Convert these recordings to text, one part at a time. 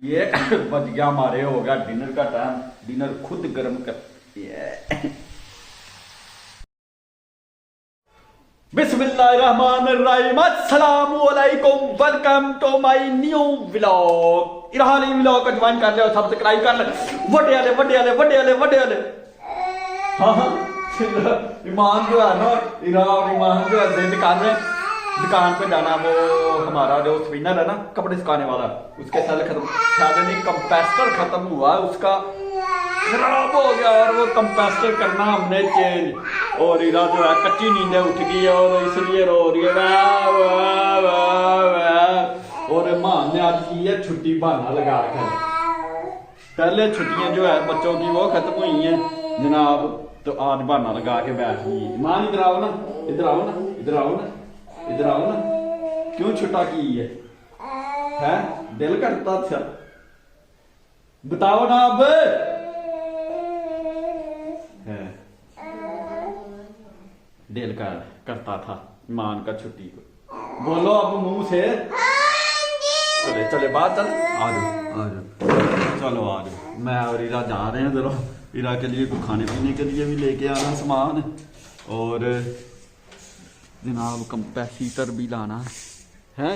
ये बच गया हमारे, हो गया डिनर का टाइम। डिनर खुद गर्म कर बिस्मिल्लाहिर्रहमानिर्रहीम, अस्सलामुअलैकुम, welcome to my new vlog. Irhani vlog को ज्वाइन कर ले, सब्सक्राइब कर ले। वड्डे वाले। हाँ ईमान जो है ना, ईमान जो है जिद कर रहे हैं दुकान पे जाना। वो हमारा जो स्पिनर है ना, कपड़े सुखाने वाला, उसके सेल खत्म, शायद नहीं कंप्रेसर खत्म हुआ, उसका खराब हो गया और वो कंप्रेसर करना हमने चेंज। और इरा जो है कच्ची नींदें उठ गई है और इसलिए रो रही है वाह वाह वाह वाह। और मां ने आज की है छुट्टी, बहाना लगा कर। पहले छुट्टियां जो है बच्चों की वो खत्म हुई हैं जनाब, तो आज बहाना लगा के बैठ गई। मां इधर आओ ना, इधर आओ ना, इधर आओ ना, इधर आओ ना। क्यों छुट्टा की है? दिल करता था, बताओ ना अब। है दिल करता था ईमान का छुट्टी को। बोलो अब मुंह से। चले बात, चल आ जाओ चलो आ जाओ। मैं और इरा जा रहे हैं जरा, इरा के लिए कुछ खाने पीने के लिए भी लेके आना सामान, और जनाब कंपेसीटर भी लाना है। भाई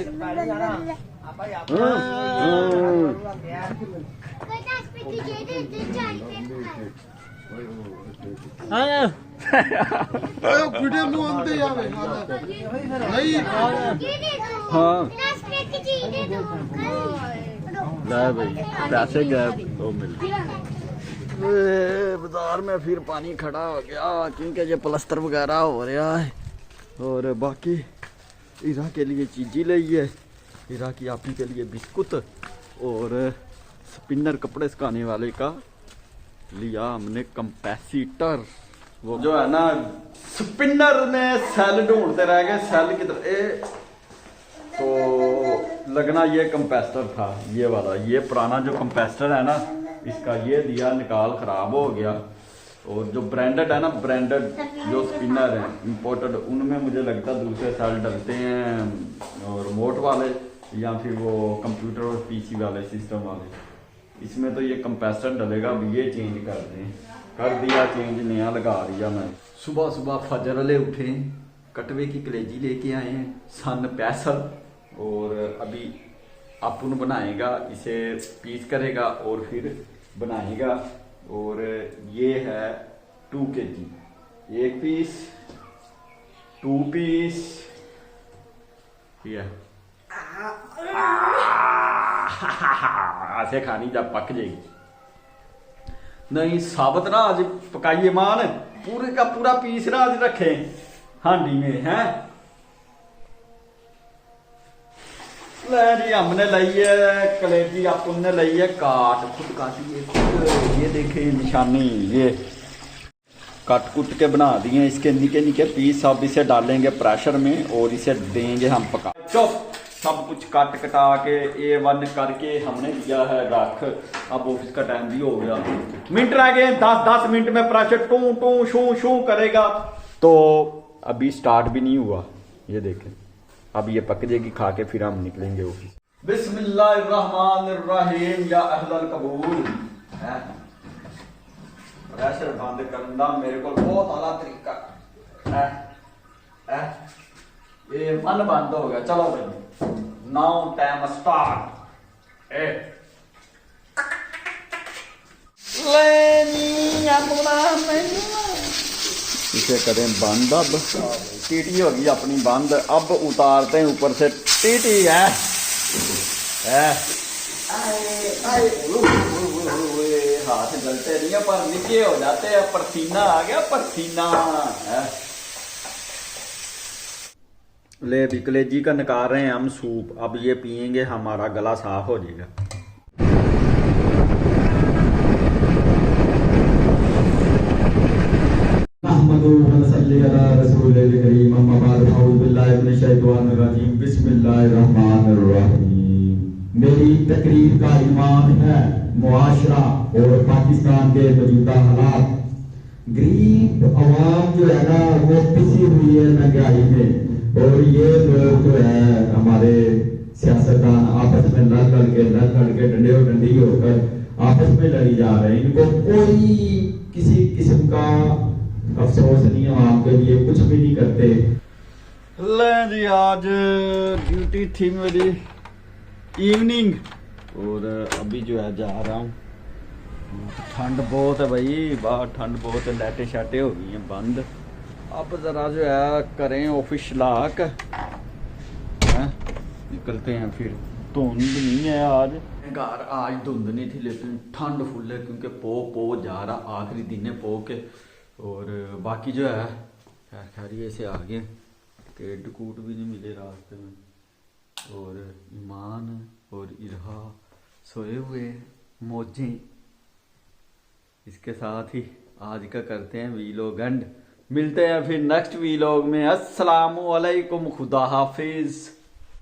पैसे गए तो मिल। बाजार में फिर पानी खड़ा हो गया क्योंकि ये प्लस्तर वगैरह हो रहा है। और बाकी इरा के लिए चीज़ी ली है, इरा की आपी के लिए बिस्कुट, और स्पिनर कपड़े सुखाने वाले का लिया हमने कंपेसीटर। वो जो है ना स्पिनर में सेल ढूंढते रह गए, सेल किधर। तो लगना ये कंपेसर था, ये वाला, ये पुराना जो कंपेसर है ना इसका, ये दिया निकाल खराब हो गया। और जो ब्रांडेड है ना, ब्रांडेड जो स्पिनर है इंपोर्टेड, उनमें मुझे लगता है दूसरे सेल डलते हैं और रिमोट वाले, या फिर वो कंप्यूटर और पीसी वाले सिस्टम वाले। इसमें तो ये कंप्रेसर डलेगा, अब ये चेंज कर दिया चेंज, नया लगा दिया मैं। सुबह सुबह फजर वाले उठे, कटवे की कलेजी लेके आए हैं, सन पैसल, और अभी अपुन बनाएगा, इसे पीस करेगा और फिर बनाएगा। और ये है 2 kg, 1 पीस, 2 पीस, ठीक है। ऐसे खानी जब पक जाएगी, नहीं साबुत ना आज पकाइए मान, पूरे का पूरा पीस ना आज रखे हांडी में है। ले जी हमने लाई है कलेजी, अपन ने लाई है काट, खुद काटिए खुद। ये देखे निशानी, ये काट कुट के बना दिए इसके निके निके पीस। अब इसे डालेंगे प्रेशर में और इसे देंगे हम पका। चुप, सब कुछ काट कटा के A1 करके हमने दिया है रख। अब ऑफिस का टाइम भी हो गया, मिनट रह गए, 10 मिनट में प्रेशर टू टू शू शू करेगा। तो अभी स्टार्ट भी नहीं हुआ, ये देखें। अब ये पक जाएगी, खा के फिर हम निकलेंगे ऑफिस। बिस्मिल्लाहिर्रहमानिर्रहीम, या अहलल कबूल। प्रेशर बंद करना मेरे को बहुत आला तरीका है। ये मन बंद हो गया, चलो भाई नाउ टाइम स्टार्ट। इसे करें बंद, अब टीटी होगी अपनी बंद। अब उतारते हैं ऊपर से टीटी है। हाथ जलते नहीं है पर नीचे हो जाते हैं, पसीना आ गया, पसीना है। ले भी कलेजी का निकाल रहे हैं हम सूप, अब ये पियेंगे, हमारा गला साफ हो जाएगा। मेरी तकरीर का ईमान है मुआशरा और पाकिस्तान के मौजूदा हालात। गरीब आवाम जो है ना वो पिसी हुई है महंगाई में, और ये लोग जो है हमारे सियासतदान आपस में लड़ के डंडे और डंडी होकर आपस में लड़ी जा रहे हैं। इनको कोई किसी किस्म का अफसोस नहीं है, आपके लिए कुछ भी नहीं करते। ले जी आज ड्यूटी थी मेरी इवनिंग और अभी जो है जा रहा हूँ। ठंड बहुत है भाई, बाहर ठंड बहुत है, लाइटें शाटें हो गई हैं बंद। अब ज़रा जो है करें ऑफिस लाक निकलते हैं फिर। धुंध नहीं है आज घर, आज धुंध नहीं थी लेकिन ठंड फुल है क्योंकि पो जा रहा आखिरी दिन है पो के। और बाकी जो है खैरियत से आ गए, टेड कूट भी नहीं मिले रास्ते में। और ईमान और इरहा सोए हुए मौजें। इसके साथ ही आज का करते हैं वीलॉग एंड, मिलते हैं फिर नेक्स्ट वीलॉग में। अस्सलामु अलैकुम, खुदा हाफिज।